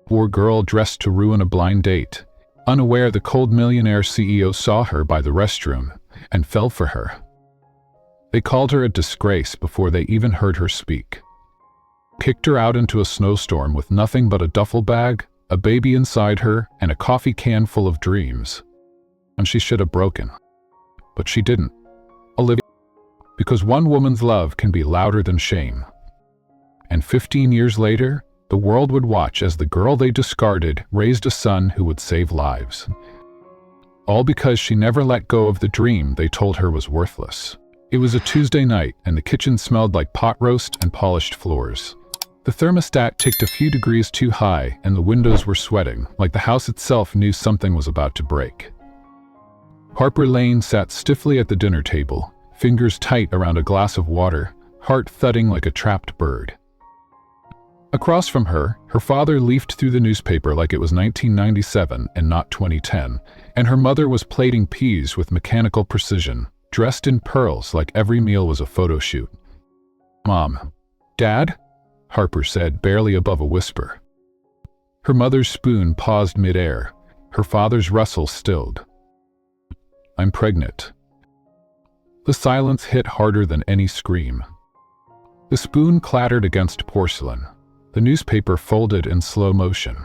Poor girl dressed to ruin a blind date. Unaware, the cold millionaire CEO saw her by the restroom and fell for her. They called her a disgrace before they even heard her speak. Kicked her out into a snowstorm with nothing but a duffel bag, a baby inside her, and a coffee can full of dreams. And she should have broken. But she didn't. Olivia. Because one woman's love can be louder than shame. And 15 years later, the world would watch as the girl they discarded raised a son who would save lives. All because she never let go of the dream they told her was worthless. It was a Tuesday night, and the kitchen smelled like pot roast and polished floors. The thermostat ticked a few degrees too high, and the windows were sweating, like the house itself knew something was about to break. Harper Lane sat stiffly at the dinner table, fingers tight around a glass of water, heart thudding like a trapped bird. Across from her, her father leafed through the newspaper like it was 1997 and not 2010, and her mother was plating peas with mechanical precision, dressed in pearls like every meal was a photo shoot. "Mom." "Dad?" Harper said, barely above a whisper. Her mother's spoon paused midair, her father's rustle stilled. "I'm pregnant." The silence hit harder than any scream. The spoon clattered against porcelain. The newspaper folded in slow motion.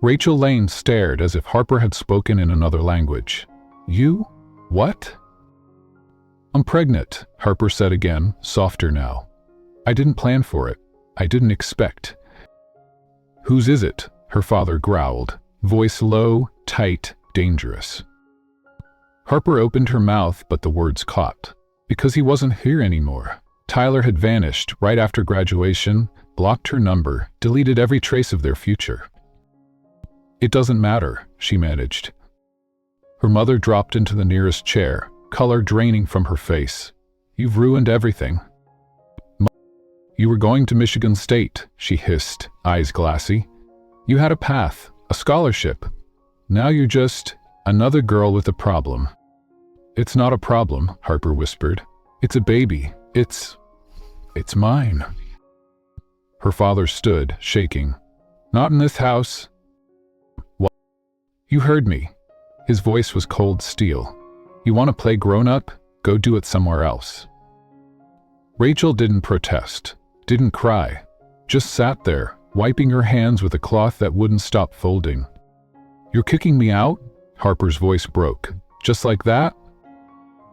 Rachel Lane stared as if Harper had spoken in another language. "You? What?" "I'm pregnant," Harper said again, softer now. "I didn't plan for it. I didn't expect." "Whose is it?" her father growled, voice low, tight, dangerous. Harper opened her mouth, but the words caught. Because he wasn't here anymore. Tyler had vanished right after graduation, blocked her number, deleted every trace of their future. "It doesn't matter," she managed. Her mother dropped into the nearest chair, color draining from her face. "You've ruined everything." "You were going to Michigan State," she hissed, eyes glassy. "You had a path, a scholarship. Now you're just another girl with a problem." "It's not a problem," Harper whispered. "It's a baby. It's mine." Her father stood, shaking. "Not in this house." "What?" "You heard me." His voice was cold steel. "You want to play grown-up? Go do it somewhere else." Rachel didn't protest, didn't cry, just sat there, wiping her hands with a cloth that wouldn't stop folding. "You're kicking me out?" Harper's voice broke. "Just like that?"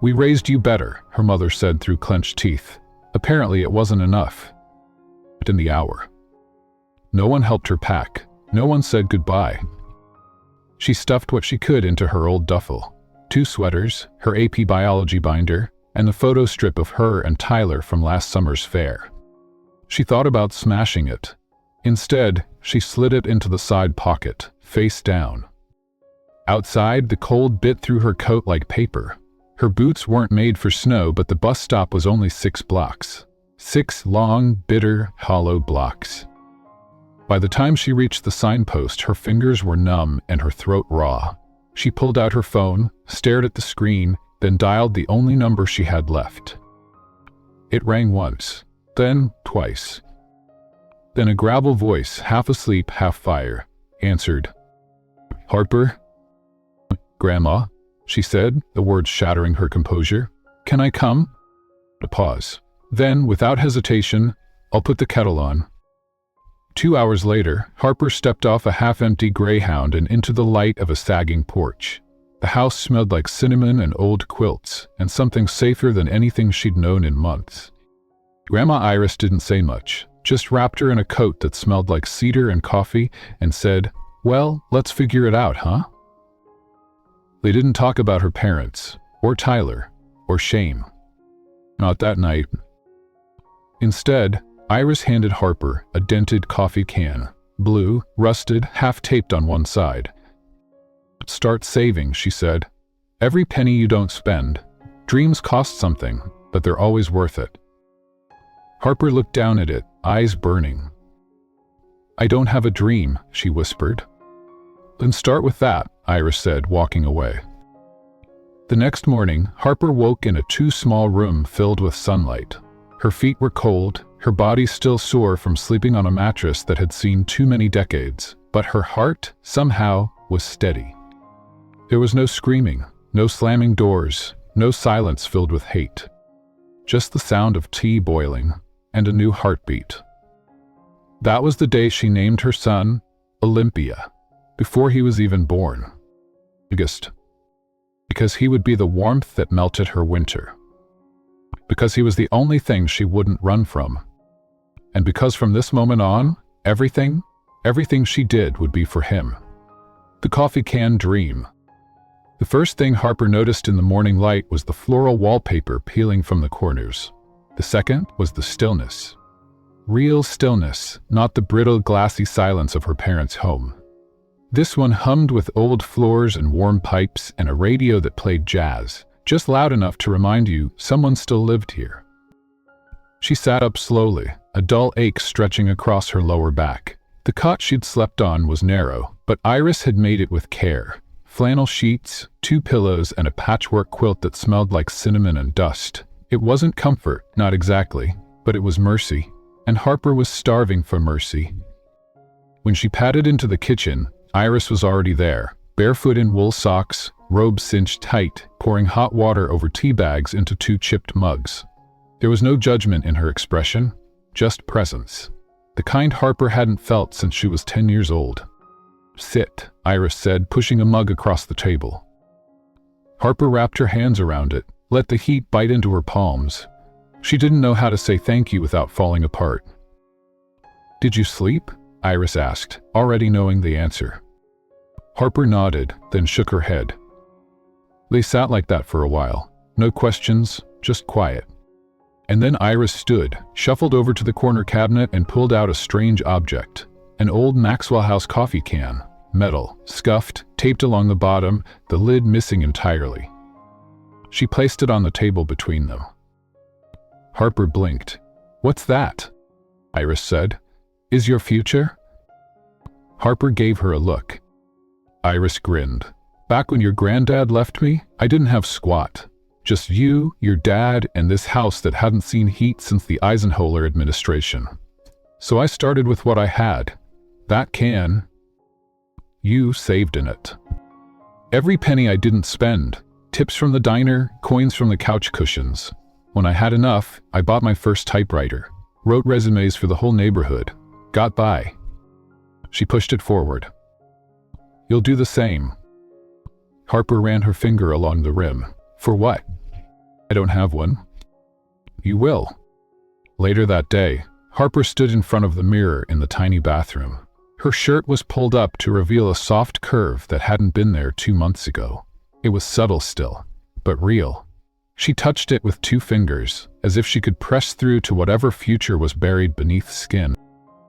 "We raised you better," her mother said through clenched teeth. Apparently it wasn't enough. In the hour. No one helped her pack. No one said goodbye. She stuffed what she could into her old duffel. 2 sweaters, her AP biology binder, and the photo strip of her and Tyler from last summer's fair. She thought about smashing it. Instead, she slid it into the side pocket, face down. Outside, the cold bit through her coat like paper. Her boots weren't made for snow, but the bus stop was only 6 blocks. 6 long, bitter, hollow blocks. By the time she reached the signpost, her fingers were numb and her throat raw. She pulled out her phone, stared at the screen, then dialed the only number she had left. It rang once, then twice. Then a gravel voice, half asleep, half fire, answered. "Harper?" "Grandma," she said, the words shattering her composure. "Can I come?" A pause. Then, without hesitation, "I'll put the kettle on." 2 hours later, Harper stepped off a half-empty Greyhound and into the light of a sagging porch. The house smelled like cinnamon and old quilts, and something safer than anything she'd known in months. Grandma Iris didn't say much, just wrapped her in a coat that smelled like cedar and coffee and said, "Well, let's figure it out, huh?" They didn't talk about her parents, or Tyler, or shame. Not that night. Instead, Iris handed Harper a dented coffee can, blue, rusted, half-taped on one side. "Start saving," she said. "Every penny you don't spend. Dreams cost something, but they're always worth it." Harper looked down at it, eyes burning. "I don't have a dream," she whispered. "Then start with that," Iris said, walking away. The next morning, Harper woke in a too small room filled with sunlight. Her feet were cold, her body still sore from sleeping on a mattress that had seen too many decades, but her heart, somehow, was steady. There was no screaming, no slamming doors, no silence filled with hate. Just the sound of tea boiling and a new heartbeat. That was the day she named her son Olympia, before he was even born. August. Because he would be the warmth that melted her winter. Because he was the only thing she wouldn't run from. And because from this moment on, everything she did would be for him. The coffee can dream. The first thing Harper noticed in the morning light was the floral wallpaper peeling from the corners. The second was the stillness. Real stillness, not the brittle, glassy silence of her parents' home. This one hummed with old floors and warm pipes and a radio that played jazz, just loud enough to remind you someone still lived here. She sat up slowly, a dull ache stretching across her lower back. The cot she'd slept on was narrow, but Iris had made it with care. Flannel sheets, 2 pillows, and a patchwork quilt that smelled like cinnamon and dust. It wasn't comfort, not exactly, but it was mercy, and Harper was starving for mercy. When she padded into the kitchen, Iris was already there, barefoot in wool socks, robe cinched tight, pouring hot water over tea bags into 2 chipped mugs. There was no judgment in her expression, just presence. The kind Harper hadn't felt since she was 10 years old. "Sit," Iris said, pushing a mug across the table. Harper wrapped her hands around it, let the heat bite into her palms. She didn't know how to say thank you without falling apart. "Did you sleep?" Iris asked, already knowing the answer. Harper nodded, then shook her head. They sat like that for a while. No questions, just quiet. And then Iris stood, shuffled over to the corner cabinet and pulled out a strange object. An old Maxwell House coffee can, metal, scuffed, taped along the bottom, the lid missing entirely. She placed it on the table between them. Harper blinked. "What's that?" Iris said. "Is your future?" Harper gave her a look. Iris grinned. "Back when your granddad left me, I didn't have squat. Just you, your dad, and this house that hadn't seen heat since the Eisenhower administration. So I started with what I had. That can. You saved in it. Every penny I didn't spend. Tips from the diner, coins from the couch cushions. When I had enough, I bought my first typewriter. Wrote resumes for the whole neighborhood. Got by." She pushed it forward. "You'll do the same." Harper ran her finger along the rim. "For what?" "I don't have one." "You will." Later that day, Harper stood in front of the mirror in the tiny bathroom. Her shirt was pulled up to reveal a soft curve that hadn't been there 2 months ago. It was subtle still, but real. She touched it with 2 fingers, as if she could press through to whatever future was buried beneath skin.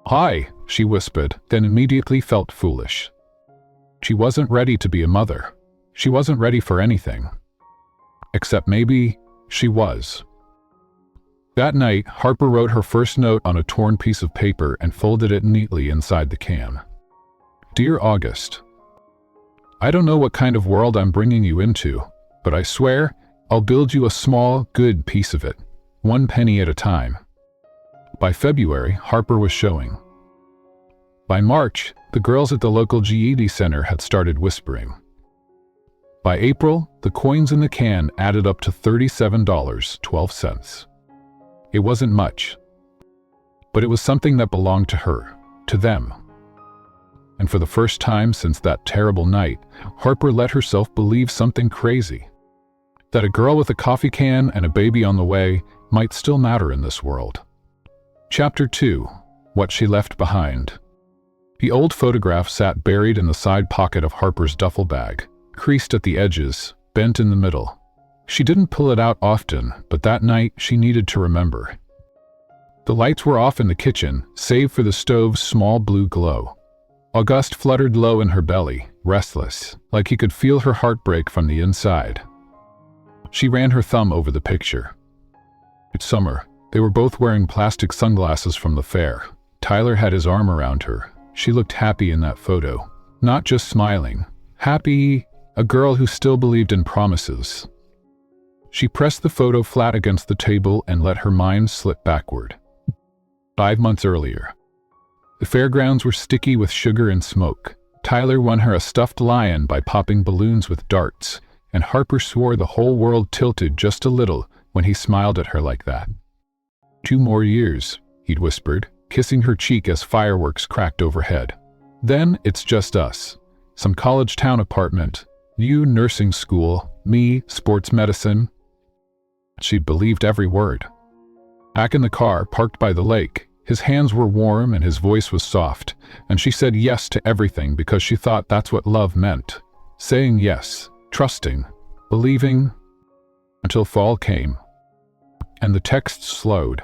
"Hi," she whispered, then immediately felt foolish. She wasn't ready to be a mother. She wasn't ready for anything. Except maybe she was. That night, Harper wrote her first note on a torn piece of paper and folded it neatly inside the can. "Dear August, I don't know what kind of world I'm bringing you into, but I swear I'll build you a small, good piece of it, 1 penny at a time." By February, Harper was showing. By March, the girls at the local GED center had started whispering. By April, the coins in the can added up to $37.12. It wasn't much, but it was something that belonged to her, to them. And for the first time since that terrible night, Harper let herself believe something crazy. That a girl with a coffee can and a baby on the way might still matter in this world. Chapter 2. What She Left Behind. The old photograph sat buried in the side pocket of Harper's duffel bag, creased at the edges, bent in the middle. She didn't pull it out often, but that night she needed to remember. The lights were off in the kitchen, save for the stove's small blue glow. August fluttered low in her belly, restless, like he could feel her heart break from the inside. She ran her thumb over the picture. It's summer. They were both wearing plastic sunglasses from the fair. Tyler had his arm around her. She looked happy in that photo. Not just smiling. Happy, a girl who still believed in promises. She pressed the photo flat against the table and let her mind slip backward. 5 months earlier. The fairgrounds were sticky with sugar and smoke. Tyler won her a stuffed lion by popping balloons with darts, and Harper swore the whole world tilted just a little when he smiled at her like that. 2 more years, he'd whispered, kissing her cheek as fireworks cracked overhead. Then it's just us. Some college town apartment, you nursing school, me sports medicine. She'd believed every word. Back in the car, parked by the lake, his hands were warm and his voice was soft, and she said yes to everything because she thought that's what love meant. Saying yes, trusting, believing, until fall came. And the texts slowed.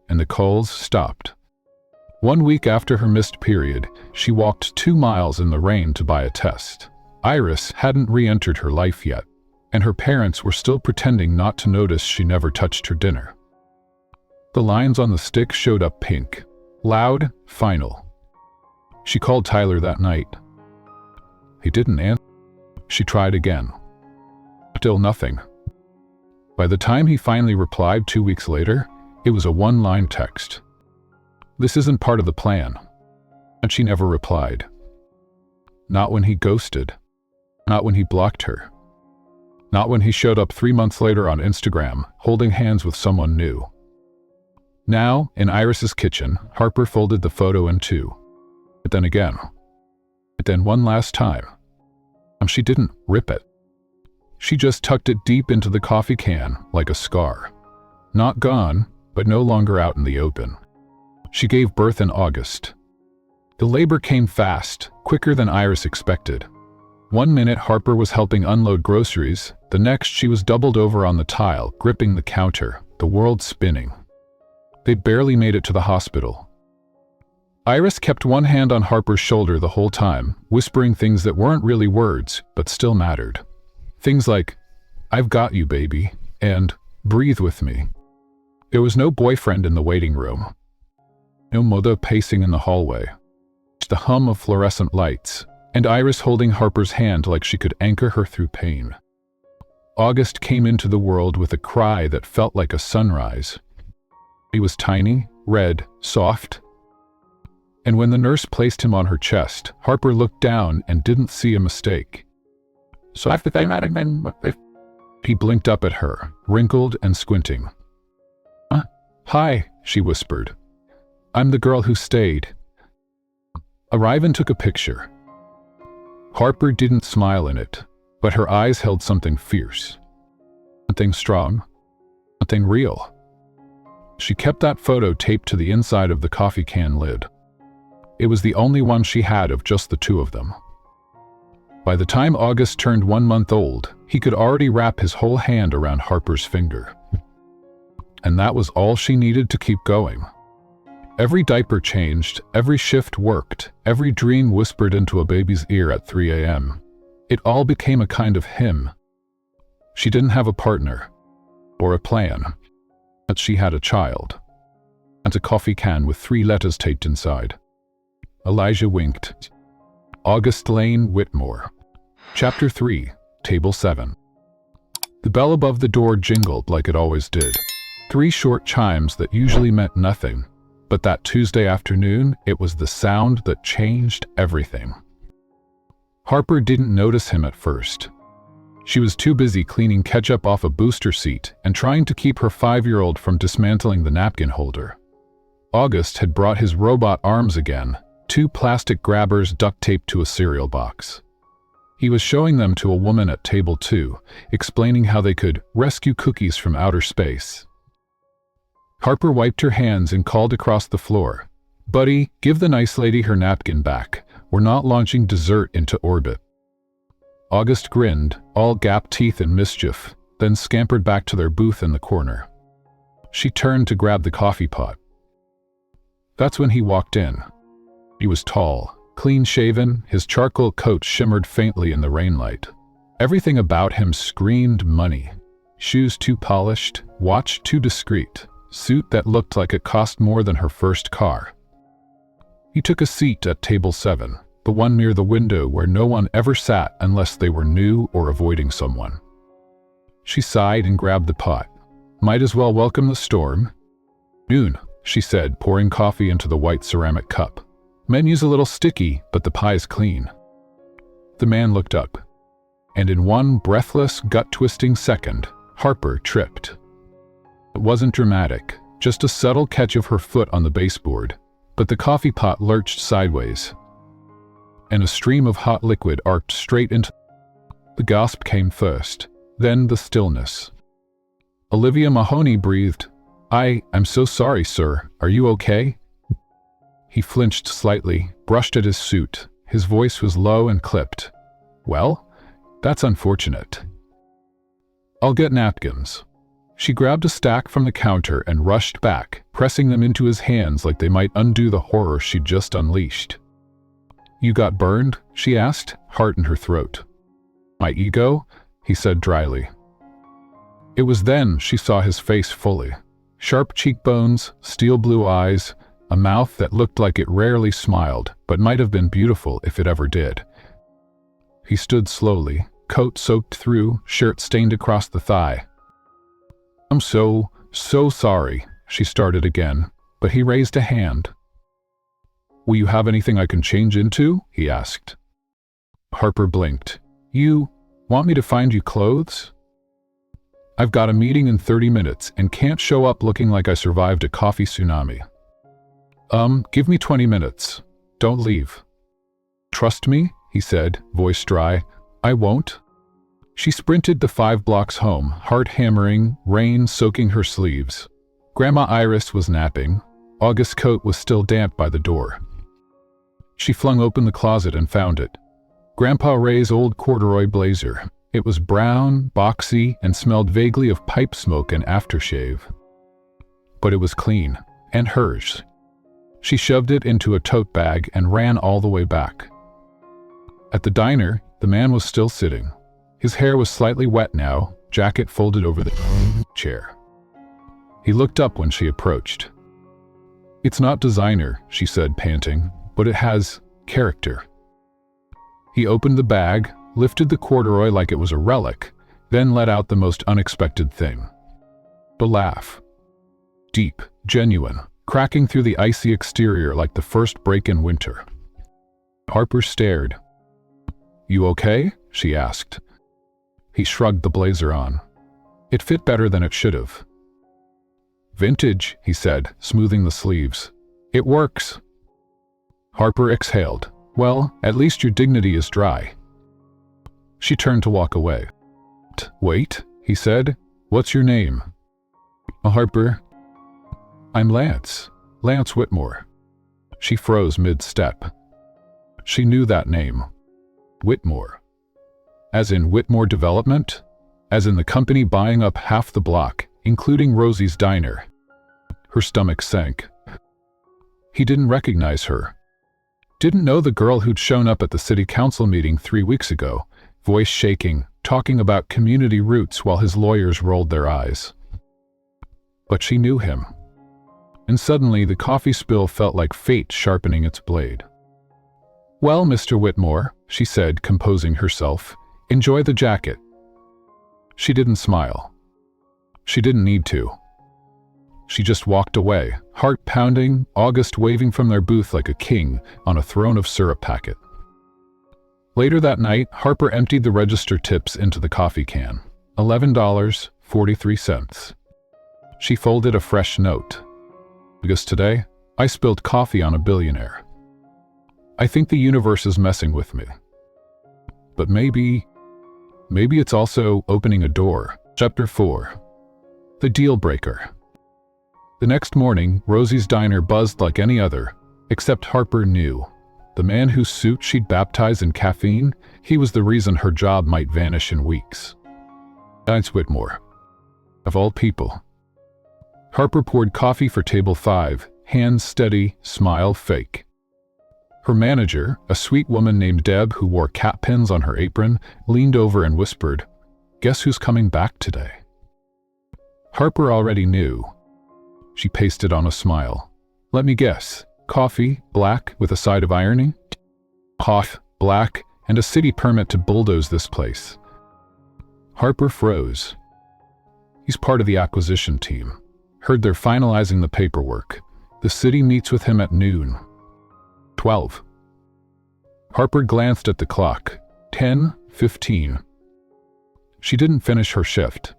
And the calls stopped. 1 week after her missed period, she walked 2 miles in the rain to buy a test. Iris hadn't re-entered her life yet, and her parents were still pretending not to notice she never touched her dinner. The lines on the stick showed up pink. Loud, final. She called Tyler that night. He didn't answer. She tried again. Still nothing. By the time he finally replied 2 weeks later, it was a 1-line text. This isn't part of the plan. And she never replied. Not when he ghosted. Not when he blocked her. Not when he showed up 3 months later on Instagram, holding hands with someone new. Now, in Iris's kitchen, Harper folded the photo in 2. But then again. But then one last time. She didn't rip it. She just tucked it deep into the coffee can like a scar. Not gone, but no longer out in the open. She gave birth in August. The labor came fast, quicker than Iris expected. 1 minute Harper was helping unload groceries, the next she was doubled over on the tile, gripping the counter, the world spinning. They barely made it to the hospital. Iris kept one hand on Harper's shoulder the whole time, whispering things that weren't really words, but still mattered. Things like, "I've got you, baby," and "breathe with me." There was no boyfriend in the waiting room. No mother pacing in the hallway. Just the hum of fluorescent lights, and Iris holding Harper's hand like she could anchor her through pain. August came into the world with a cry that felt like a sunrise. He was tiny, red, soft. And when the nurse placed him on her chest, Harper looked down and didn't see a mistake. So after they met again, he blinked up at her, wrinkled and squinting. Hi, she whispered. I'm the girl who stayed. Arrive and took a picture. Harper didn't smile in it, but her eyes held something fierce. Something strong. Something real. She kept that photo taped to the inside of the coffee can lid. It was the only one she had of just the 2 of them. By the time August turned 1 month old, he could already wrap his whole hand around Harper's finger. And that was all she needed to keep going. Every diaper changed, every shift worked, every dream whispered into a baby's ear at 3 a.m. It all became a kind of hymn. She didn't have a partner, or a plan, but she had a child, and a coffee can with 3 letters taped inside. Elijah winked. August Lane Whitmore. Chapter 3, Table 7. The bell above the door jingled like it always did. 3 short chimes that usually meant nothing, but that Tuesday afternoon, it was the sound that changed everything. Harper didn't notice him at first. She was too busy cleaning ketchup off a booster seat and trying to keep her 5-year-old from dismantling the napkin holder. August had brought his robot arms again, 2 plastic grabbers duct taped to a cereal box. He was showing them to a woman at table 2, explaining how they could rescue cookies from outer space. Harper wiped her hands and called across the floor, "Buddy, give the nice lady her napkin back. We're not launching dessert into orbit." August grinned, all gap teeth and mischief, then scampered back to their booth in the corner. She turned to grab the coffee pot. That's when he walked in. He was tall, clean-shaven, his charcoal coat shimmered faintly in the rainlight. Everything about him screamed money. Shoes too polished, watch too discreet, suit that looked like it cost more than her first car. He took a seat at table 7, the one near the window where no one ever sat unless they were new or avoiding someone. She sighed and grabbed the pot. Might as well welcome the storm. Noon, she said, pouring coffee into the white ceramic cup. Menu's a little sticky, but the pie's clean. The man looked up, and in one breathless, gut-twisting second, Harper tripped. It wasn't dramatic, just a subtle catch of her foot on the baseboard, but the coffee pot lurched sideways, and a stream of hot liquid arced straight into. The gasp came first, then the stillness. Olivia Mahoney breathed, I'm so sorry, sir. Are you okay? He flinched slightly, brushed at his suit. His voice was low and clipped. Well, that's unfortunate. I'll get napkins. She grabbed a stack from the counter and rushed back, pressing them into his hands like they might undo the horror she'd just unleashed. You got burned? She asked, heart in her throat. My ego? He said dryly. It was then she saw his face fully. Sharp cheekbones, steel blue eyes, a mouth that looked like it rarely smiled, but might have been beautiful if it ever did. He stood slowly, coat soaked through, shirt stained across the thigh. I'm so sorry, she started again, but he raised a hand. Will you have anything I can change into? He asked. Harper blinked. You want me to find you clothes? I've got a meeting in 30 minutes and can't show up looking like I survived a coffee tsunami. Give me 20 minutes. Don't leave. Trust me, he said, voice dry. I won't. She sprinted the 5 blocks home, heart hammering, rain soaking her sleeves. Grandma Iris was napping. August's coat was still damp by the door. She flung open the closet and found it. Grandpa Ray's old corduroy blazer. It was brown, boxy, and smelled vaguely of pipe smoke and aftershave. But it was clean, and hers. She shoved it into a tote bag and ran all the way back. At the diner, the man was still sitting. His hair was slightly wet now, jacket folded over the chair. He looked up when she approached. It's not designer, she said, panting, but it has character. He opened the bag, lifted the corduroy like it was a relic, then let out the most unexpected thing. The laugh. Deep, genuine, cracking through the icy exterior like the first break in winter. Harper stared. You okay? She asked. He shrugged the blazer on. It fit better than it should have. Vintage, he said, smoothing the sleeves. It works. Harper exhaled. Well, at least your dignity is dry. She turned to walk away. Wait, he said. What's your name? Harper. I'm Lance. Lance Whitmore. She froze mid-step. She knew that name. Whitmore. As in Whitmore Development? As in the company buying up half the block, including Rosie's diner. Her stomach sank. He didn't recognize her. Didn't know the girl who'd shown up at the city council meeting 3 weeks ago, voice shaking, talking about community roots while his lawyers rolled their eyes. But she knew him. And suddenly the coffee spill felt like fate sharpening its blade. Well, Mr. Whitmore, she said, composing herself, enjoy the jacket. She didn't smile. She didn't need to. She just walked away, heart pounding, August waving from their booth like a king on a throne of syrup packet. Later that night, Harper emptied the register tips into the coffee can. $11.43. She folded a fresh note. Because today, I spilled coffee on a billionaire. I think the universe is messing with me. But maybe it's also opening a door. Chapter 4. The Dealbreaker. The next morning, Rosie's diner buzzed like any other, except Harper knew. The man whose suit she'd baptized in caffeine, he was the reason her job might vanish in weeks. Lance Whitmore. Of all people. Harper poured coffee for table 5, hands steady, smile fake. Her manager, a sweet woman named Deb who wore cat pins on her apron, leaned over and whispered, "Guess who's coming back today?" Harper already knew. She pasted on a smile. Let me guess. Coffee, black, with a side of irony? Hot, black, and a city permit to bulldoze this place. Harper froze. He's part of the acquisition team. Heard they're finalizing the paperwork. The city meets with him at noon. 12. Harper glanced at the clock. 10:15. She didn't finish her shift.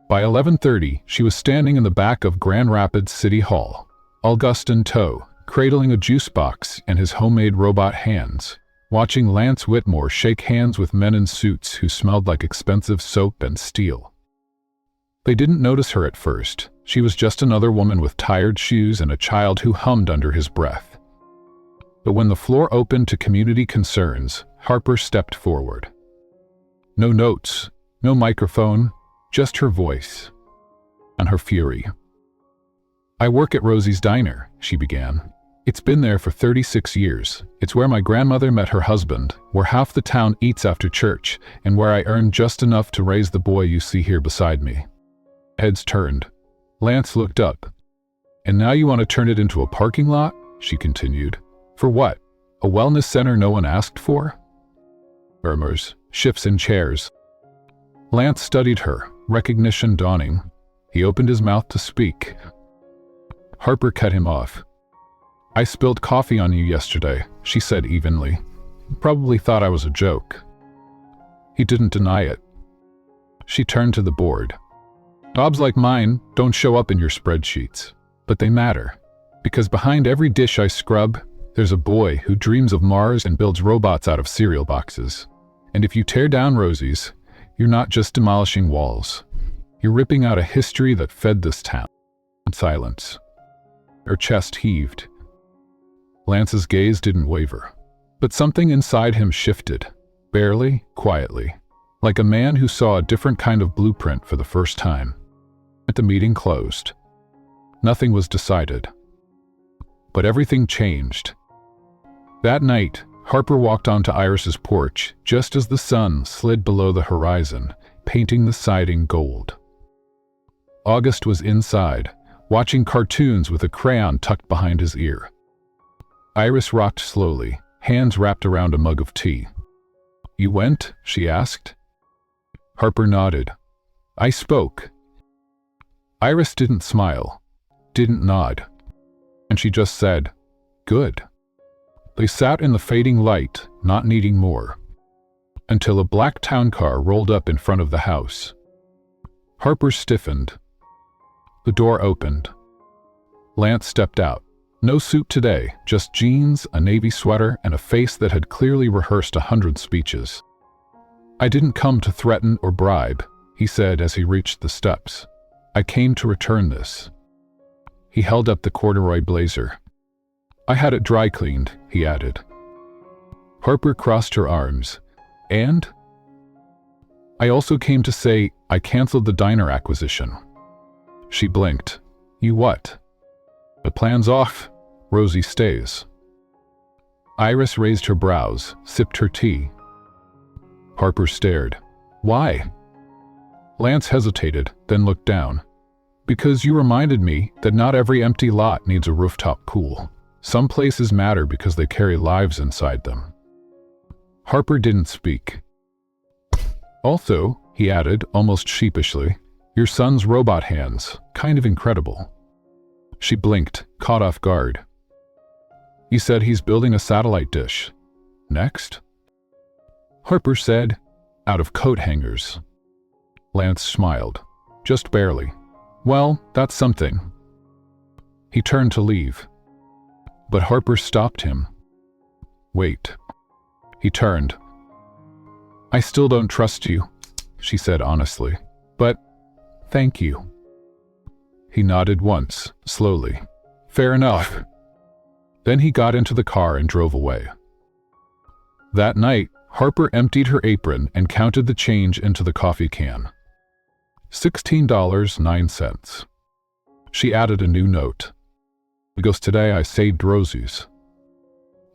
By 11:30, she was standing in the back of Grand Rapids City Hall, August in tow, cradling a juice box in his homemade robot hands, watching Lance Whitmore shake hands with men in suits who smelled like expensive soap and steel. They didn't notice her at first. She was just another woman with tired shoes and a child who hummed under his breath. But when the floor opened to community concerns, Harper stepped forward. No notes, no microphone, just her voice and her fury. "I work at Rosie's Diner," she began. "It's been there for 36 years. It's where my grandmother met her husband, where half the town eats after church, and where I earn just enough to raise the boy you see here beside me." Heads turned. Lance looked up. "And now you want to turn it into a parking lot?" she continued. "For what? A wellness center no one asked for?" Murmurs, shifts in chairs. Lance studied her, recognition dawning. He opened his mouth to speak. Harper cut him off. "I spilled coffee on you yesterday," she said evenly. "You probably thought I was a joke." He didn't deny it. She turned to the board. "Jobs like mine don't show up in your spreadsheets, but they matter. Because behind every dish I scrub, there's a boy who dreams of Mars and builds robots out of cereal boxes. And if you tear down Rosie's, you're not just demolishing walls. You're ripping out a history that fed this town." Silence. Her chest heaved. Lance's gaze didn't waver. But something inside him shifted, barely, quietly, like a man who saw a different kind of blueprint for the first time. The meeting closed. Nothing was decided. But everything changed. That night, Harper walked onto Iris's porch just as the sun slid below the horizon, painting the siding gold. August was inside, watching cartoons with a crayon tucked behind his ear. Iris rocked slowly, hands wrapped around a mug of tea. "You went?" she asked. Harper nodded. "I spoke." Iris didn't smile, didn't nod, and she just said, "Good." They sat in the fading light, not needing more, until a black town car rolled up in front of the house. Harper stiffened. The door opened. Lance stepped out. No suit today, just jeans, a navy sweater, and a face that had clearly rehearsed 100 speeches. "I didn't come to threaten or bribe," he said as he reached the steps. "I came to return this." He held up the corduroy blazer. "I had it dry cleaned," he added. Harper crossed her arms. "And?" "I also came to say I canceled the diner acquisition." She blinked. "You what?" "The plan's off. Rosie stays." Iris raised her brows, sipped her tea. Harper stared. "Why?" Lance hesitated, then looked down. "Because you reminded me that not every empty lot needs a rooftop pool. Some places matter because they carry lives inside them." Harper didn't speak. "Also," he added, almost sheepishly, "your son's robot hands, kind of incredible." She blinked, caught off guard. "You said he's building a satellite dish. Next?" Harper said, "Out of coat hangers." Lance smiled, just barely. "Well, that's something." He turned to leave. But Harper stopped him. "Wait." He turned. "I still don't trust you," she said honestly. "But thank you." He nodded once, slowly. "Fair enough." Then he got into the car and drove away. That night, Harper emptied her apron and counted the change into the coffee can. $16.09. She added a new note. "Because today I saved Rosie's."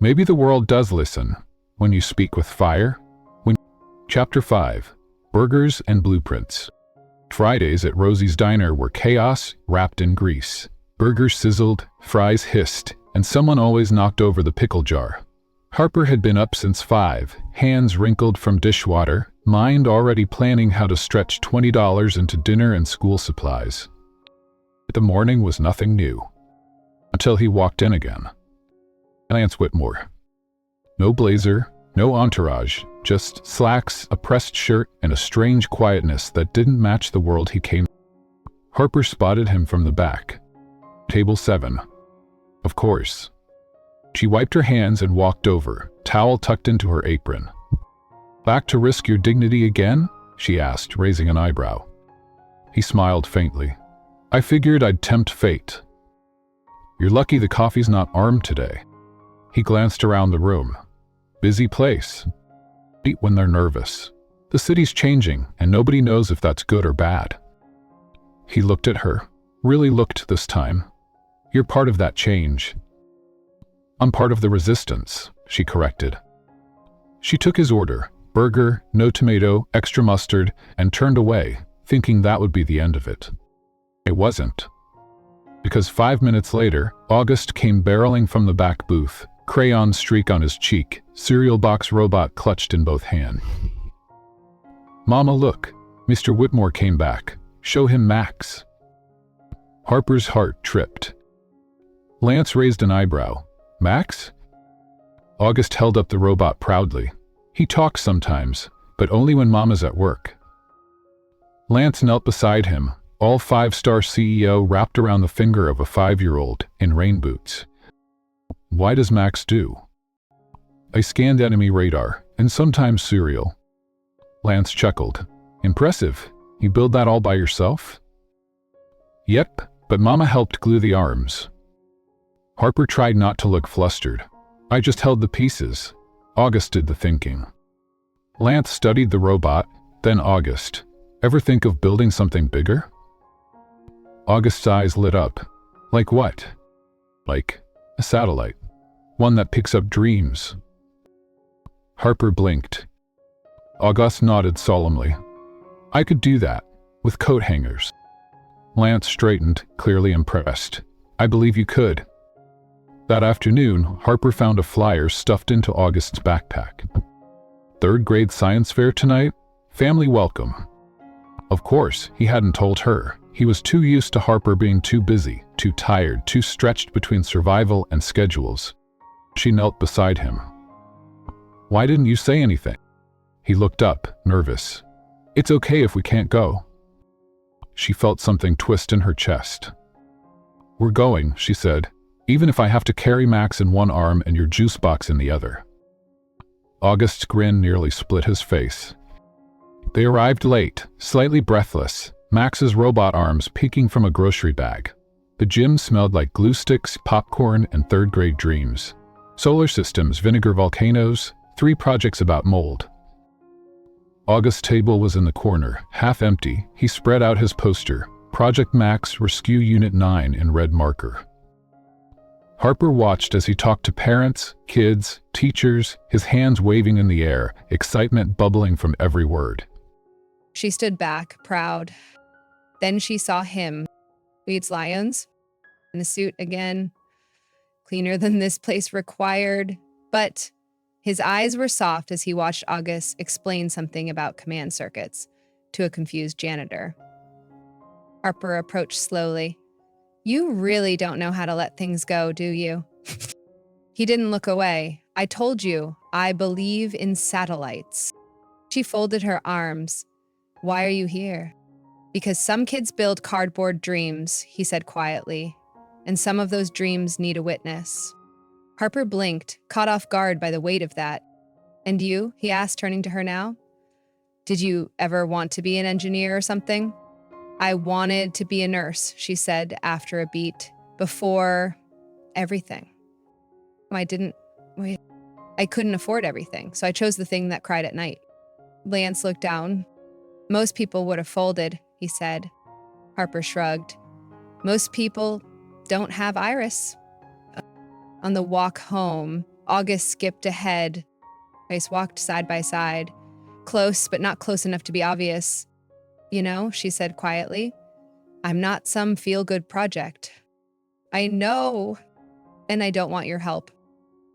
Maybe the world does listen when you speak with fire. Chapter 5. Burgers and Blueprints. Fridays at Rosie's Diner were chaos wrapped in grease. Burgers sizzled, fries hissed, and someone always knocked over the pickle jar. Harper had been up since 5, hands wrinkled from dishwater, mind already planning how to stretch $20 into dinner and school supplies. The morning was nothing new. until he walked in again. Lance Whitmore. No blazer, no entourage, just slacks, a pressed shirt, and a strange quietness that didn't match the world he came. Harper spotted him from the back. Table 7. Of course. She wiped her hands and walked over, towel tucked into her apron. Back to risk your dignity again? She asked, raising an eyebrow. He smiled faintly. I figured I'd tempt fate. You're lucky the coffee's not armed today. He glanced around the room. Busy place. Eat when they're nervous. The city's changing, and nobody knows if that's good or bad. He looked at her. Really looked this time. You're part of that change. I'm part of the resistance, she corrected. She took his order, burger, no tomato, extra mustard, and turned away, thinking that would be the end of it. It wasn't. Because 5 minutes later, August came barreling from the back booth, crayon streak on his cheek, cereal box robot clutched in both hands. Mama, look, Mr. Whitmore came back. Show him Max. Harper's heart tripped. Lance raised an eyebrow. Max? August held up the robot proudly. He talks sometimes, but only when Mama's at work. Lance knelt beside him, all 5-star CEO wrapped around the finger of a 5-year-old in rain boots. Why does Max do? I scanned enemy radar, and sometimes cereal. Lance chuckled. Impressive. You build that all by yourself? Yep, but Mama helped glue the arms. Harper tried not to look flustered. I just held the pieces. August did the thinking. Lance studied the robot, then August. Ever think of building something bigger? August's eyes lit up. Like what? Like a satellite. One that picks up dreams. Harper blinked. August nodded solemnly. I could do that, with coat hangers. Lance straightened, clearly impressed. I believe you could. That afternoon, Harper found a flyer stuffed into August's backpack. 3rd grade science fair tonight? Family welcome. Of course, he hadn't told her. He was too used to Harper being too busy, too tired, too stretched between survival and schedules. She knelt beside him. Why didn't you say anything? He looked up, nervous. It's okay if we can't go. She felt something twist in her chest. We're going, she said, even if I have to carry Max in one arm and your juice box in the other. August's grin nearly split his face. They arrived late, slightly breathless, Max's robot arms peeking from a grocery bag. The gym smelled like glue sticks, popcorn, and 3rd grade dreams. Solar systems, vinegar volcanoes, 3 projects about mold. August's table was in the corner, half empty. He spread out his poster, Project Max Rescue Unit 9 in red marker. Harper watched as he talked to parents, kids, teachers, his hands waving in the air, excitement bubbling from every word. She stood back, proud. Then she saw him, leads lions, in the suit again, cleaner than this place required, but his eyes were soft as he watched August explain something about command circuits to a confused janitor. Harper approached slowly. You really don't know how to let things go, do you? He didn't look away. I told you, I believe in satellites. She folded her arms. Why are you here? Because some kids build cardboard dreams, he said quietly, and some of those dreams need a witness. Harper blinked, caught off guard by the weight of that. And you? He asked, turning to her now. Did you ever want to be an engineer or something? I wanted to be a nurse, she said after a beat. Before everything. I couldn't afford everything, so I chose the thing that cried at night. Lance looked down. Most people would have folded, he said. Harper shrugged. Most people don't have iris. On the walk home, August skipped ahead. They walked side by side, close but not close enough to be obvious. You know, she said quietly, I'm not some feel-good project. I know, and I don't want your help.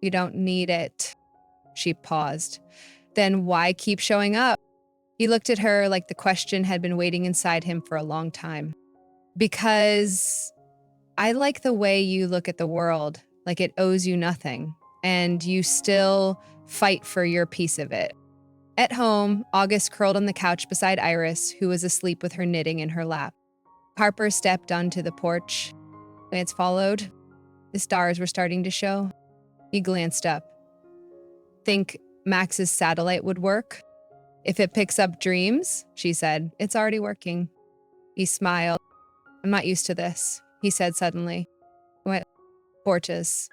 You don't need it. She paused. Then why keep showing up? He looked at her like the question had been waiting inside him for a long time. Because I like the way you look at the world, like it owes you nothing, and you still fight for your piece of it. At home, August curled on the couch beside Iris, who was asleep with her knitting in her lap. Harper stepped onto the porch. Lance followed. The stars were starting to show. He glanced up. Think Max's satellite would work? If it picks up dreams, she said, it's already working. He smiled. I'm not used to this, he said suddenly. What? Porches.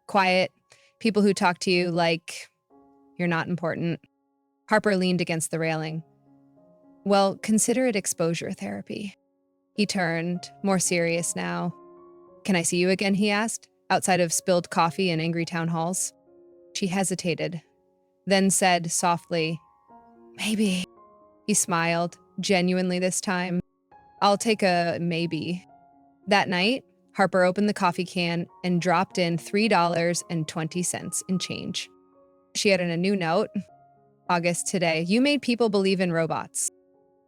Quiet. People who talk to you like you're not important. Harper leaned against the railing. Well, consider it exposure therapy. He turned, more serious now. Can I see you again, he asked, outside of spilled coffee and angry town halls. She hesitated, then said softly, maybe. He smiled, genuinely this time. I'll take a maybe. That night, Harper opened the coffee can and dropped in $3.20 in change. She had a new note. August, today, you made people believe in robots.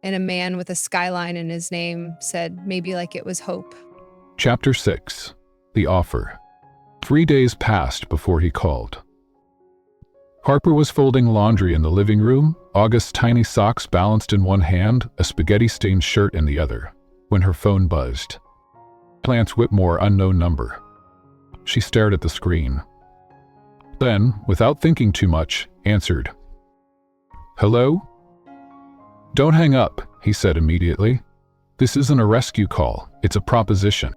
And a man with a skyline in his name said maybe like it was hope. Chapter 6. The Offer. 3 days passed before he called. Harper was folding laundry in the living room, August's tiny socks balanced in one hand, a spaghetti-stained shirt in the other, when her phone buzzed. Lance Whitmore, unknown number. She stared at the screen. Then, without thinking too much, answered. Hello? Don't hang up, he said immediately. This isn't a rescue call, it's a proposition.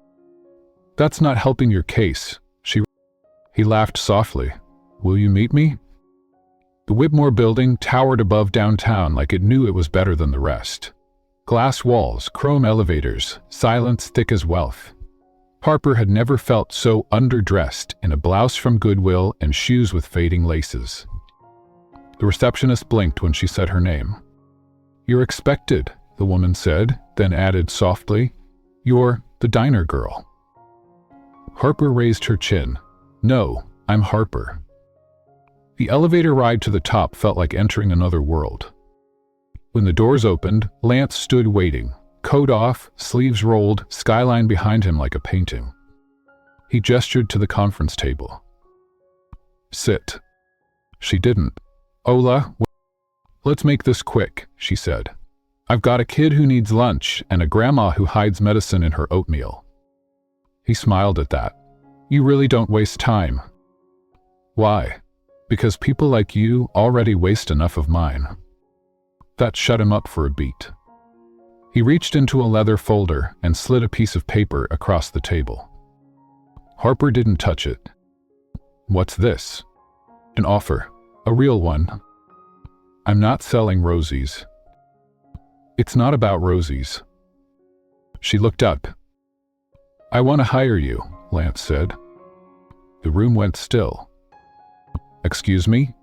That's not helping your case, He laughed softly. Will you meet me? The Whitmore building towered above downtown like it knew it was better than the rest. Glass walls, chrome elevators, silence thick as wealth. Harper had never felt so underdressed in a blouse from Goodwill and shoes with fading laces. The receptionist blinked when she said her name. You're expected, the woman said, then added softly, You're the diner girl. Harper raised her chin. No, I'm Harper. The elevator ride to the top felt like entering another world. When the doors opened, Lance stood waiting, coat off, sleeves rolled, skyline behind him like a painting. He gestured to the conference table. Sit. She didn't. Ola, let's make this quick, she said. I've got a kid who needs lunch and a grandma who hides medicine in her oatmeal. He smiled at that. You really don't waste time. Why? Because people like you already waste enough of mine. That shut him up for a beat. He reached into a leather folder and slid a piece of paper across the table. Harper didn't touch it. What's this? An offer. A real one. I'm not selling rosies. It's not about rosies. She looked up. I want to hire you, Lance said. The room went still. Excuse me?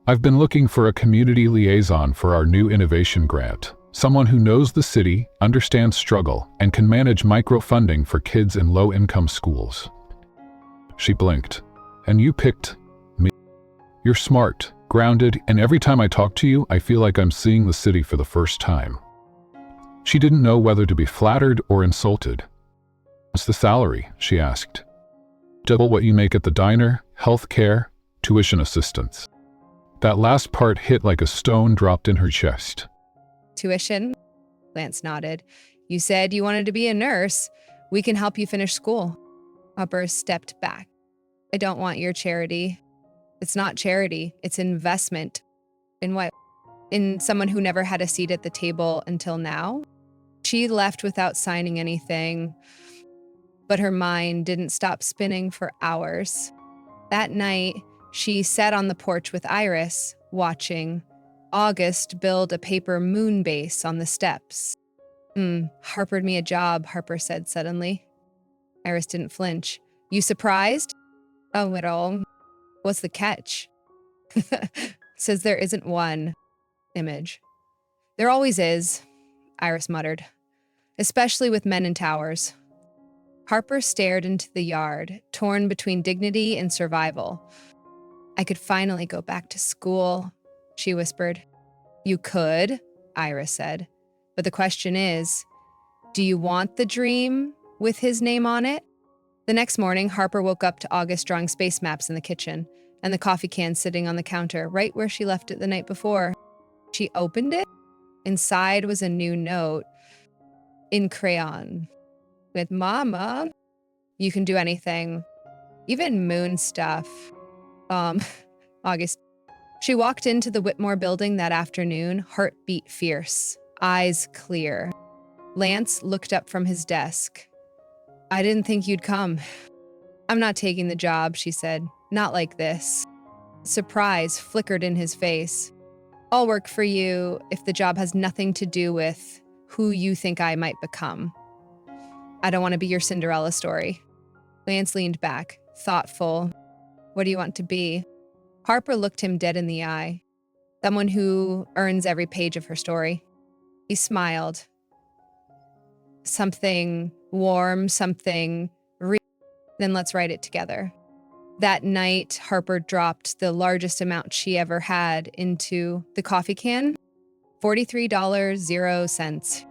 I've been looking for a community liaison for our new innovation grant. Someone who knows the city, understands struggle, and can manage microfunding for kids in low-income schools. She blinked. And you picked me. You're smart, grounded, and every time I talk to you, I feel like I'm seeing the city for the first time. She didn't know whether to be flattered or insulted. What's the salary? She asked. Double what you make at the diner, health care, tuition assistance. That last part hit like a stone dropped in her chest. Tuition? Lance nodded. You said you wanted to be a nurse. We can help you finish school. Harper stepped back. I don't want your charity. It's not charity, it's investment. In what? In someone who never had a seat at the table until now? She left without signing anything, but her mind didn't stop spinning for hours. That night, she sat on the porch with Iris, watching August build a paper moon base on the steps. Harpered me a job, Harper said suddenly. Iris didn't flinch. You surprised? Oh, at all. What's the catch? Says there isn't one. Image. There always is, Iris muttered. Especially with men in towers. Harper stared into the yard, torn between dignity and survival. I could finally go back to school, she whispered. You could, Iris said. But the question is, do you want the dream with his name on it. The next morning, Harper woke up to August drawing space maps in the kitchen and the coffee can sitting on the counter right where she left it the night before. She opened it. Inside was a new note in crayon with, "Mama, you can do anything, even moon stuff." August. She walked into the Whitmore building that afternoon, heartbeat fierce, eyes clear. Lance looked up from his desk. "I didn't think you'd come." "I'm not taking the job," she said. "Not like this." Surprise flickered in his face. "I'll work for you if the job has nothing to do with who you think I might become. I don't want to be your Cinderella story." Lance leaned back, thoughtful. "What do you want to be?" Harper looked him dead in the eye. "Someone who earns every page of her story." He smiled. "Something warm, something real. Then let's write it together." That night, Harper dropped the largest amount she ever had into the coffee can, $43.00.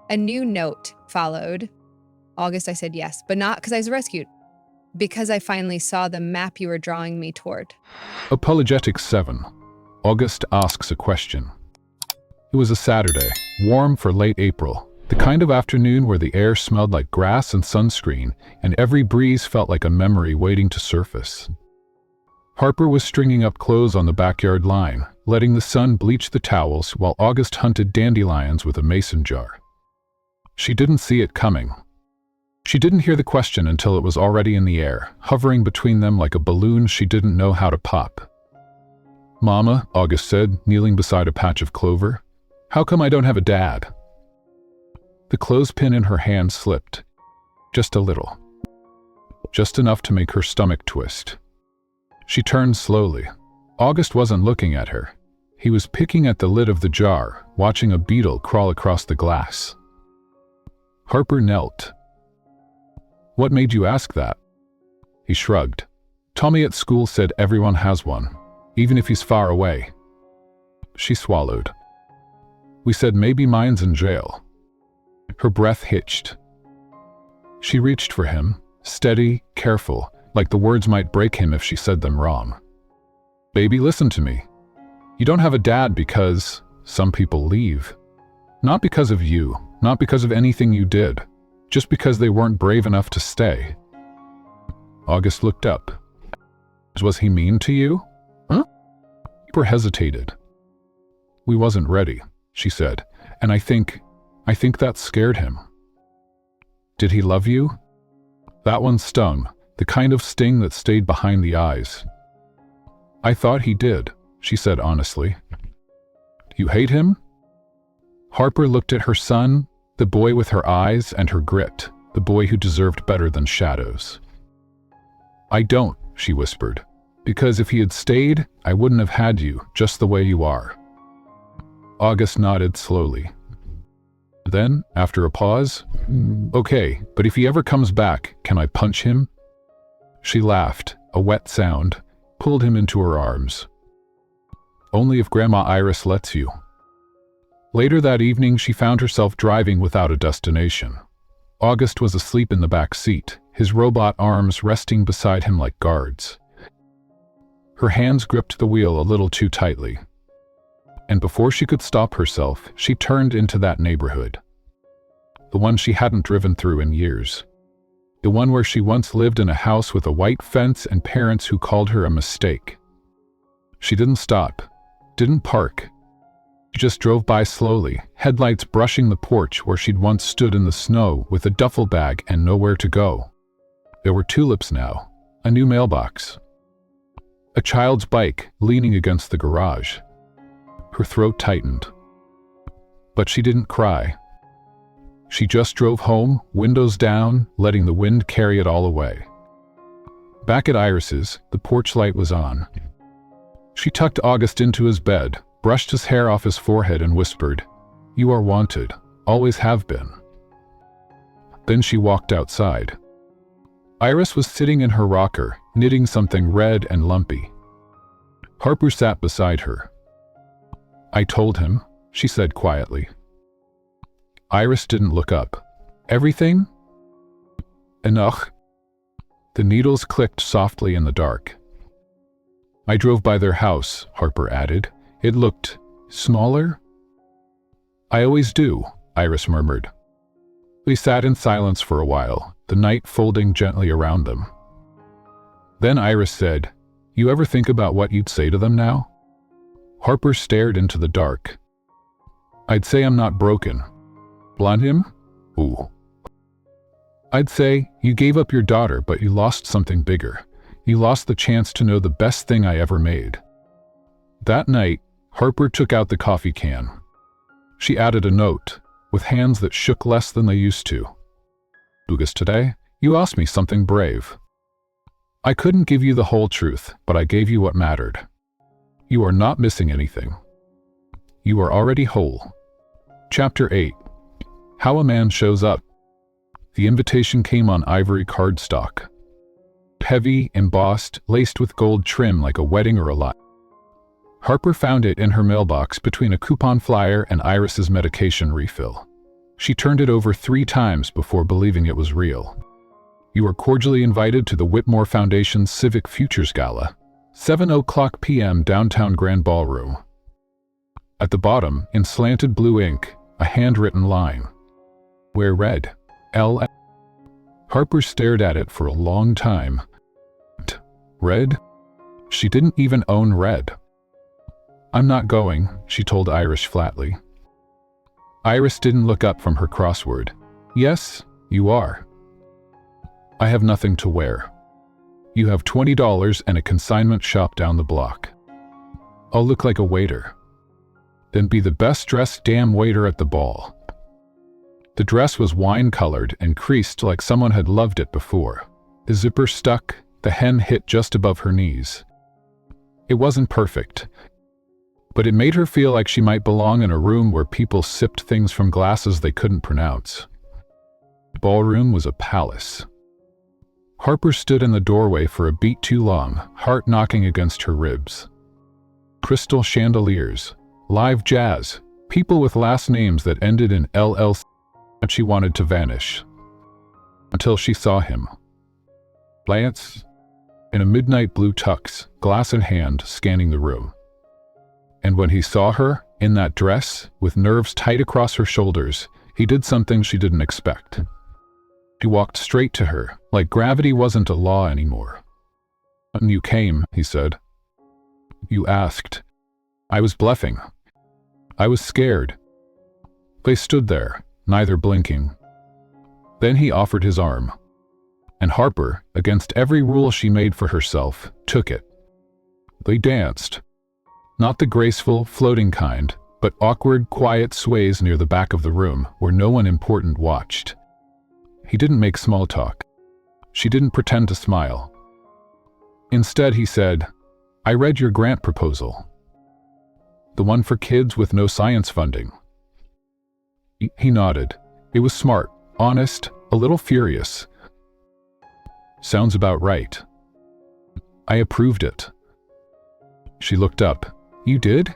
A new note followed. "August," I said yes, but not because I was rescued. Because I finally saw the map you were drawing me toward. Apologetics 7. August asks a question. It was a Saturday, warm for late April, the kind of afternoon where the air smelled like grass and sunscreen, and every breeze felt like a memory waiting to surface. Harper was stringing up clothes on the backyard line, letting the sun bleach the towels while August hunted dandelions with a mason jar. She didn't see it coming. She didn't hear the question until it was already in the air, hovering between them like a balloon she didn't know how to pop. "Mama," August said, kneeling beside a patch of clover, "how come I don't have a dad?" The clothespin in her hand slipped. Just a little. Just enough to make her stomach twist. She turned slowly. August wasn't looking at her. He was picking at the lid of the jar, watching a beetle crawl across the glass. Harper knelt. "What made you ask that?" He shrugged. "Tommy at school said everyone has one, even if he's far away." She swallowed. "We said maybe mine's in jail." Her breath hitched. She reached for him, steady, careful, like the words might break him if she said them wrong. "Baby, listen to me. You don't have a dad because some people leave. Not because of you, not because of anything you did. Just because they weren't brave enough to stay." August looked up. "Was he mean to you?" "Huh?" Harper hesitated. "We wasn't ready," she said, "and I think that scared him." "Did he love you?" That one stung, the kind of sting that stayed behind the eyes. "I thought he did," she said honestly. "You hate him?" Harper looked at her son, the boy with her eyes and her grit, the boy who deserved better than shadows. "I don't," she whispered, "because if he had stayed, I wouldn't have had you just the way you are." August nodded slowly. Then, after a pause, "Okay, but if he ever comes back, can I punch him?" She laughed, a wet sound, pulled him into her arms. "Only if Grandma Iris lets you." Later that evening, she found herself driving without a destination. August was asleep in the back seat, his robot arms resting beside him like guards. Her hands gripped the wheel a little too tightly. And before she could stop herself, she turned into that neighborhood. The one she hadn't driven through in years. The one where she once lived in a house with a white fence and parents who called her a mistake. She didn't stop, didn't park. She just drove by slowly, headlights brushing the porch where she'd once stood in the snow with a duffel bag and nowhere to go. There were tulips now, a new mailbox. A child's bike leaning against the garage. Her throat tightened. But she didn't cry. She just drove home, windows down, letting the wind carry it all away. Back at Iris's, the porch light was on. She tucked August into his bed, brushed his hair off his forehead and whispered, "You are wanted, always have been." Then she walked outside. Iris was sitting in her rocker, knitting something red and lumpy. Harper sat beside her. "I told him," she said quietly. Iris didn't look up. "Everything?" Enough. The needles clicked softly in the dark. I drove by their house, Harper added. It looked smaller. I always do, Iris murmured. They sat in silence for a while, the night folding gently around them. Then Iris said, "You ever think about what you'd say to them now?" Harper stared into the dark. "I'd say I'm not broken." "Blonde him?" "Ooh." "I'd say, you gave up your daughter, but you lost something bigger. You lost the chance to know the best thing I ever made." That night, Harper took out the coffee can. She added a note, with hands that shook less than they used to. "Lucas, today, you asked me something brave. I couldn't give you the whole truth, but I gave you what mattered. You are not missing anything. You are already whole." Chapter 8. How a Man Shows Up. The invitation came on ivory cardstock. Heavy, embossed, laced with gold trim like a wedding or a lot. Harper found it in her mailbox between a coupon flyer and Iris's medication refill. She turned it over 3 times before believing it was real. "You are cordially invited to the Whitmore Foundation's Civic Futures Gala, 7:00 p.m. downtown Grand Ballroom." At the bottom, in slanted blue ink, a handwritten line. "Wear red. L." Harper stared at it for a long time. Red? She didn't even own red. "I'm not going," she told Iris flatly. Iris didn't look up from her crossword. "Yes, you are." "I have nothing to wear. You have $20 and a consignment shop down the block. I'll look like a waiter. Then be the best-dressed damn waiter at the ball." The dress was wine-colored and creased like someone had loved it before. The zipper stuck, the hem hit just above her knees. It wasn't perfect, but it made her feel like she might belong in a room where people sipped things from glasses they couldn't pronounce. The ballroom was a palace. Harper stood in the doorway for a beat too long, heart knocking against her ribs. Crystal chandeliers, live jazz, people with last names that ended in LLC. She wanted to vanish. Until she saw him. Lance, in a midnight blue tux, glass in hand, scanning the room. And when he saw her, in that dress, with nerves tight across her shoulders, he did something she didn't expect. He walked straight to her, like gravity wasn't a law anymore. "And you came," he said. "You asked." "I was bluffing. I was scared." They stood there, neither blinking. Then he offered his arm. And Harper, against every rule she made for herself, took it. They danced. Not the graceful, floating kind, but awkward, quiet sways near the back of the room where no one important watched. He didn't make small talk. She didn't pretend to smile. Instead, he said, "I read your grant proposal. The one for kids with no science funding." He nodded. It was smart, honest, a little furious. "Sounds about right." "I approved it." She looked up. "You did?"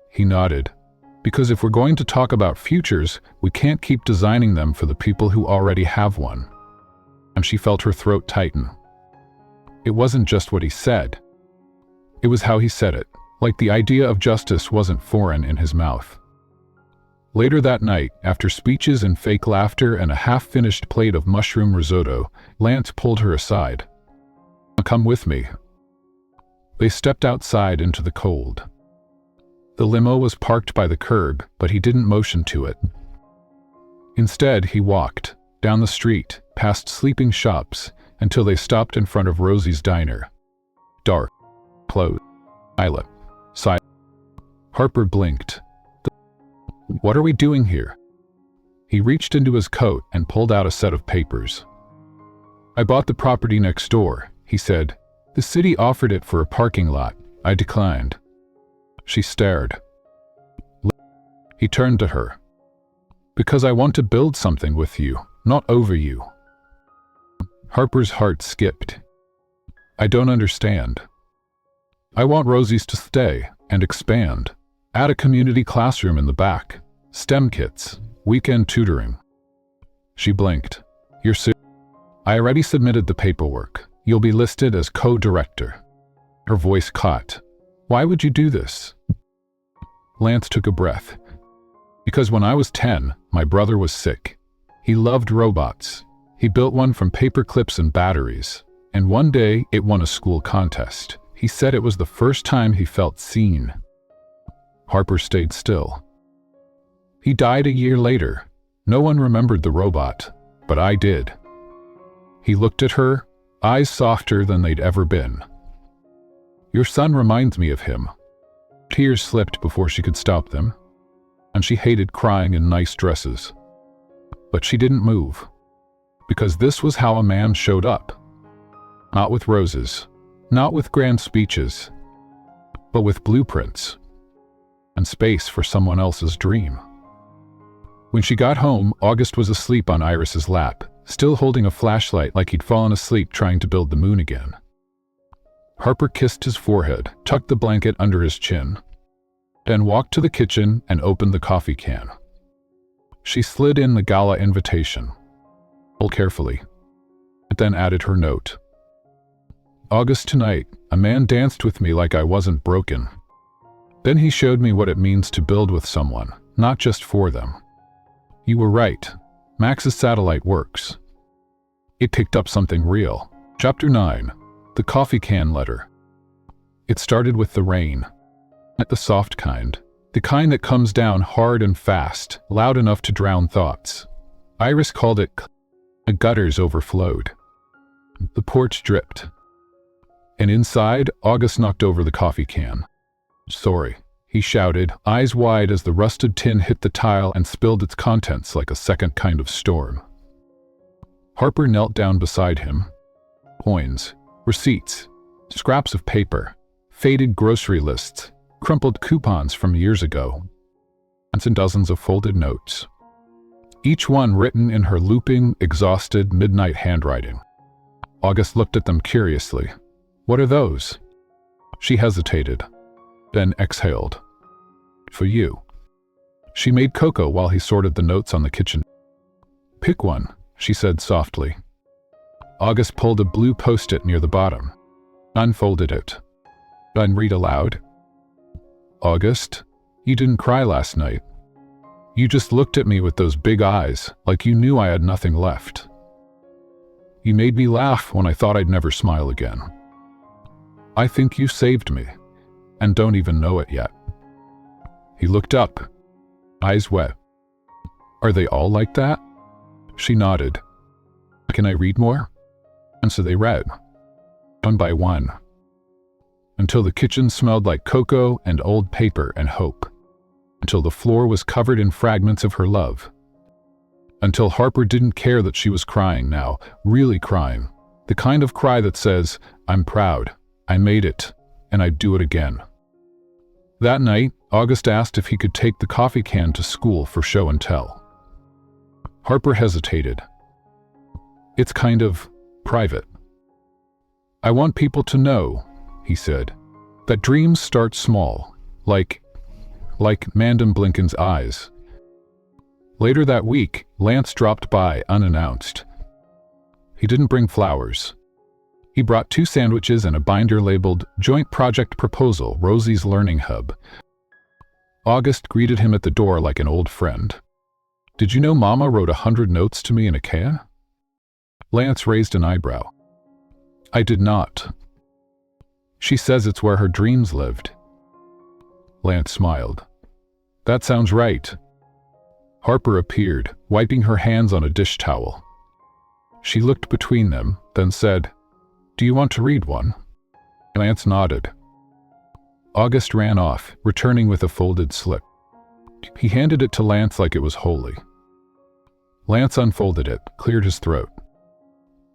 He nodded. "Because if we're going to talk about futures, we can't keep designing them for the people who already have one." And she felt her throat tighten. It wasn't just what he said. It was how he said it, like the idea of justice wasn't foreign in his mouth. Later that night, after speeches and fake laughter and a half-finished plate of mushroom risotto, Lance pulled her aside. "Come with me." They stepped outside into the cold. The limo was parked by the curb, but he didn't motion to it. Instead, he walked, down the street, past sleeping shops, until they stopped in front of Rosie's diner. Dark, closed, silent. Harper blinked. "What are we doing here?" He reached into his coat and pulled out a set of papers. "I bought the property next door," he said. "The city offered it for a parking lot. I declined." She stared. He turned to her. "Because I want to build something with you, not over you." Harper's heart skipped. "I don't understand." "I want Rosie's to stay and expand. Add a community classroom in the back. STEM kits. Weekend tutoring." She blinked. You're I already submitted the paperwork. You'll be listed as co-director. Her voice caught. Why would you do this? Lance took a breath. Because when I was 10, my brother was sick. He loved robots. He built one from paper clips and batteries. And one day, it won a school contest. He said it was the first time he felt seen. Harper stayed still. He died a year later. No one remembered the robot, but I did. He looked at her, eyes softer than they'd ever been. Your son reminds me of him. Tears slipped before she could stop them, and she hated crying in nice dresses. But she didn't move, because this was how a man showed up. Not with roses, not with grand speeches, but with blueprints and space for someone else's dream. When she got home, August was asleep on Iris's lap, still holding a flashlight like he'd fallen asleep trying to build the moon again. Harper kissed his forehead, tucked the blanket under his chin, then walked to the kitchen and opened the coffee can. She slid in the gala invitation, pulled carefully, and then added her note. August tonight, a man danced with me like I wasn't broken. Then he showed me what it means to build with someone, not just for them. You were right. Max's satellite works. It picked up something real. Chapter 9. The Coffee Can Letter. It started with the rain. Not the soft kind. The kind that comes down hard and fast, loud enough to drown thoughts. Iris called it the gutters overflowed. The porch dripped. And inside, August knocked over the coffee can. Sorry, he shouted, eyes wide as the rusted tin hit the tile and spilled its contents like a second kind of storm. Harper knelt down beside him. Coins, receipts, scraps of paper, faded grocery lists, crumpled coupons from years ago, and dozens of folded notes. Each one written in her looping, exhausted, midnight handwriting. August looked at them curiously. What are those? She hesitated, then exhaled. For you. She made cocoa while he sorted the notes on the kitchen. Pick one, she said softly. August pulled a blue post-it near the bottom, unfolded it. Then read aloud. August, you didn't cry last night. You just looked at me with those big eyes, like you knew I had nothing left. You made me laugh when I thought I'd never smile again. I think you saved me, and don't even know it yet. He looked up, eyes wet. Are they all like that? She nodded. Can I read more? And so they read, one by one, until the kitchen smelled like cocoa and old paper and hope, until the floor was covered in fragments of her love, until Harper didn't care that she was crying now, really crying, the kind of cry that says, I'm proud, I made it, and I'd do it again. That night, August asked if he could take the coffee can to school for show and tell. Harper hesitated. It's kind of private. I want people to know, he said, that dreams start small, like Mandam Blinken's eyes. Later that week, Lance dropped by unannounced. He didn't bring flowers. He brought 2 sandwiches and a binder labeled Joint Project Proposal, Rosie's Learning Hub. August greeted him at the door like an old friend. Did you know Mama wrote 100 notes to me in a can? Lance raised an eyebrow. I did not. She says it's where her dreams lived. Lance smiled. That sounds right. Harper appeared, wiping her hands on a dish towel. She looked between them, then said, Do you want to read one? Lance nodded. August ran off, returning with a folded slip. He handed it to Lance like it was holy. Lance unfolded it, cleared his throat.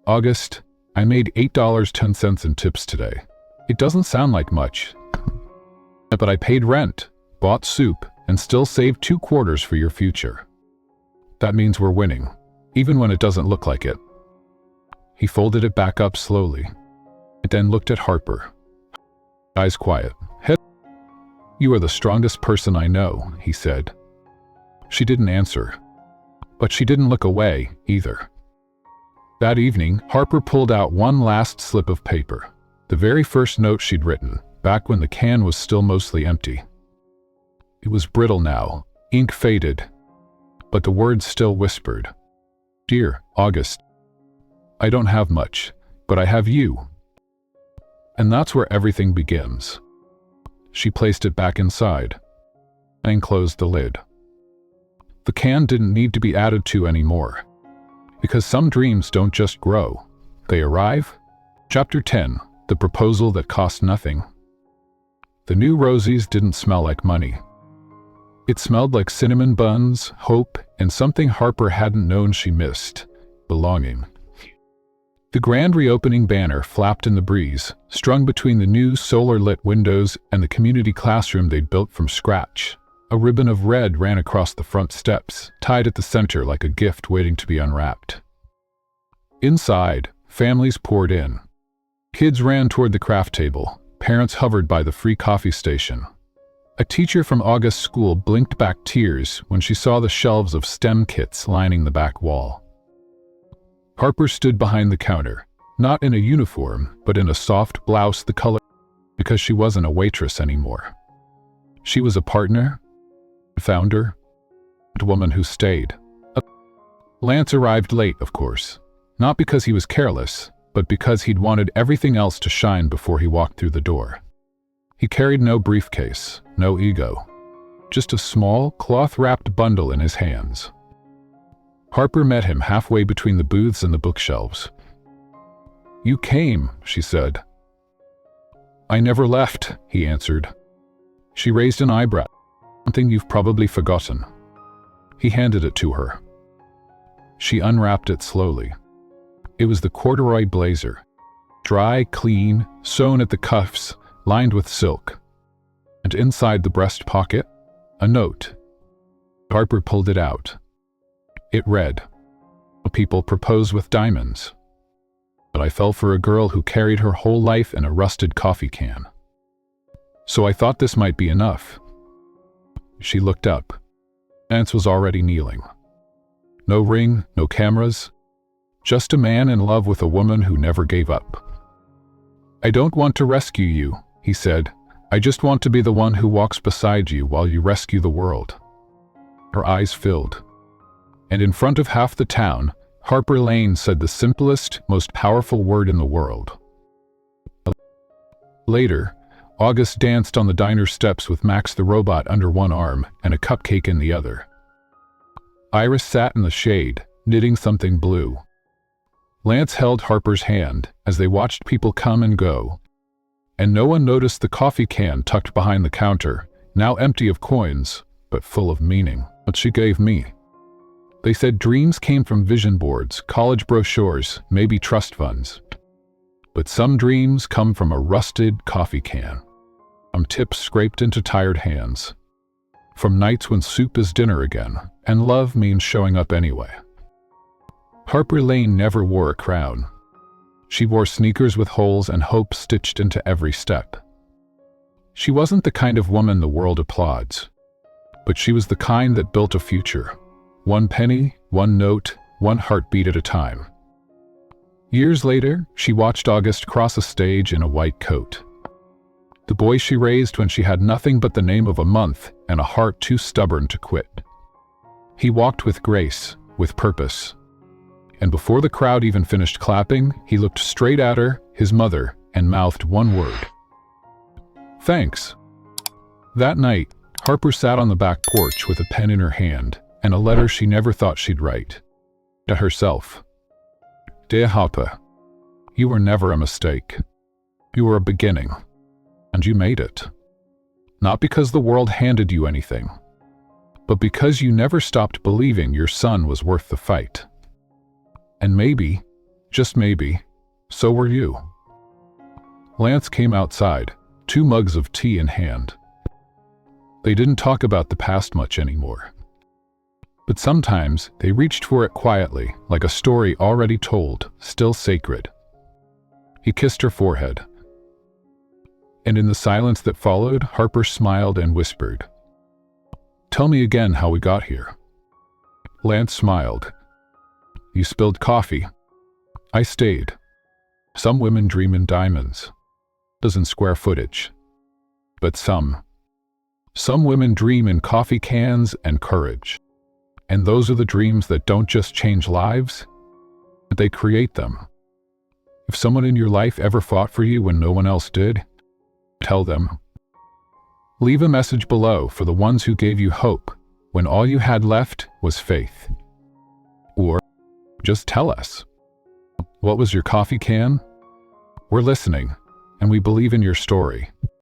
August, I made $8.10 in tips today. It doesn't sound like much, but I paid rent, bought soup, and still saved 2 quarters for your future. That means we're winning, even when it doesn't look like it. He folded it back up slowly, and then looked at Harper. Eyes quiet. Head. You are the strongest person I know, he said. She didn't answer, but she didn't look away, either. That evening, Harper pulled out one last slip of paper, the very first note she'd written, back when the can was still mostly empty. It was brittle now, ink faded, but the words still whispered. Dear August, I don't have much, but I have you. And that's where everything begins. She placed it back inside and closed the lid. The can didn't need to be added to anymore, because some dreams don't just grow, they arrive. Chapter 10, The Proposal That Cost Nothing. The new rosies didn't smell like money. It smelled like cinnamon buns, hope, and something Harper hadn't known she missed: belonging. The grand reopening banner flapped in the breeze, strung between the new solar-lit windows and the community classroom they'd built from scratch. A ribbon of red ran across the front steps, tied at the center like a gift waiting to be unwrapped. Inside, families poured in. Kids ran toward the craft table, parents hovered by the free coffee station. A teacher from August's school blinked back tears when she saw the shelves of STEM kits lining the back wall. Harper stood behind the counter, not in a uniform, but in a soft blouse the color, because she wasn't a waitress anymore. She was a partner, founder, a woman who stayed. Lance arrived late, of course, not because he was careless, but because he'd wanted everything else to shine before he walked through the door. He carried no briefcase, no ego, just a small, cloth-wrapped bundle in his hands. Harper met him halfway between the booths and the bookshelves. You came, she said. I never left, he answered. She raised an eyebrow. Something you've probably forgotten. He handed it to her. She unwrapped it slowly. It was the corduroy blazer. Dry, clean, sewn at the cuffs, lined with silk. And inside the breast pocket, a note. Harper pulled it out. It read, People propose with diamonds. But I fell for a girl who carried her whole life in a rusted coffee can. So I thought this might be enough. She looked up. Lance was already kneeling. No ring, no cameras, just a man in love with a woman who never gave up. I don't want to rescue you, he said. I just want to be the one who walks beside you while you rescue the world. Her eyes filled. And in front of half the town, Harper Lane said the simplest, most powerful word in the world. Later, August danced on the diner steps with Max the robot under one arm and a cupcake in the other. Iris sat in the shade, knitting something blue. Lance held Harper's hand as they watched people come and go, and no one noticed the coffee can tucked behind the counter, now empty of coins, but full of meaning. What she gave me. They said dreams came from vision boards, college brochures, maybe trust funds. But some dreams come from a rusted coffee can. From tips scraped into tired hands. From nights when soup is dinner again, and love means showing up anyway. Harper Lane never wore a crown. She wore sneakers with holes and hope stitched into every step. She wasn't the kind of woman the world applauds, but she was the kind that built a future. One penny, one note, one heartbeat at a time. Years later, she watched August cross a stage in a white coat. The boy she raised when she had nothing but the name of a month and a heart too stubborn to quit. He walked with grace, with purpose. And before the crowd even finished clapping, he looked straight at her, his mother, and mouthed one word. Thanks. That night, Harper sat on the back porch with a pen in her hand and a letter she never thought she'd write. To herself. Dear Harper, you were never a mistake. You were a beginning. And you made it. Not because the world handed you anything, but because you never stopped believing your son was worth the fight. And maybe, just maybe, so were you. Lance came outside, 2 mugs of tea in hand. They didn't talk about the past much anymore. But sometimes they reached for it quietly, like a story already told, still sacred. He kissed her forehead. And in the silence that followed, Harper smiled and whispered, Tell me again how we got here. Lance smiled. You spilled coffee. I stayed. Some women dream in diamonds, doesn't square footage. But some women dream in coffee cans and courage. And those are the dreams that don't just change lives, they create them. If someone in your life ever fought for you when no one else did, tell them. Leave a message below for the ones who gave you hope when all you had left was faith. Or just tell us. What was your coffee can? We're listening, and we believe in your story.